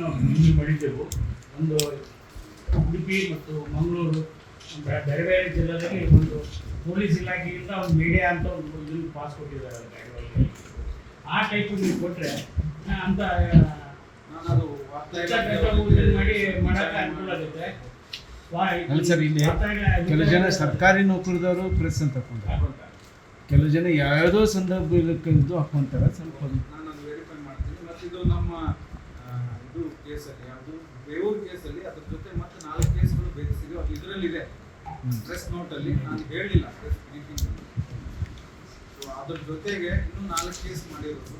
ನಾವು ಮುಂದೆ ಮಾಡಿದ್ದೆವು. ಒಂದು ಉಡುಪಿ ಮತ್ತು ಮಂಗಳೂರು ಬೇರೆ ಬೇರೆ ಜಿಲ್ಲೆಯಲ್ಲಿ ಒಂದು ಪೊಲೀಸ್ ಇಲಾಖೆಯಿಂದ ಒಂದು ಮೀಡಿಯಾ ಅಂತ ಒಂದು ಇದನ್ನು ಪಾಸ್ ಕೊಟ್ಟಿದ್ದಾರೆ. ಆ ಟೈಪ್ ನೀವು ಕೊಟ್ಟರೆ ಅಂತ ನಾನು ಮಾಡಿ ಮಾಡೋಕ್ಕೆ ಅನುಕೂಲ ಆಗುತ್ತೆ. ಸರ್, ಇಲ್ಲಿ ಕೆಲವು ಜನ ಸರ್ಕಾರಿ ನೌಕರದವರು ಪ್ರೆಸ್ ಅಂತ ಹಾಕೊಂತಾರೆ, ಕೆಲವು ಜನ ಯಾವುದೋ ಸಂದರ್ಭದ್ದು ಹಾಕೊಂತಾರೆ. ಸ್ವಲ್ಪ ನಾನು ವೆರಿಫೈ ಮಾಡ್ತೀನಿ. ಮತ್ತು ಇದು ನಮ್ಮ ಇದು ಕೇಸಲ್ಲಿ ಯಾವುದು ಬೇವೂರು ಕೇಸಲ್ಲಿ ಅದ್ರ ಜೊತೆ ಮತ್ತೆ 4 ಕೇಸ್ಗಳು ಬೇಕಿಸಿದೆ. ಅದು ಇದರಲ್ಲಿದೆ ಪ್ರೆಸ್ ನೋಟಲ್ಲಿ, ನಾನು ಹೇಳಿಲ್ಲ ಪ್ರೆಸ್ ಬ್ರೀಫಿಂಗ್. ಸೊ ಅದ್ರ ಜೊತೆಗೆ ಇನ್ನೂ 4 ಕೇಸ್ ಮಾಡಿರೋದು.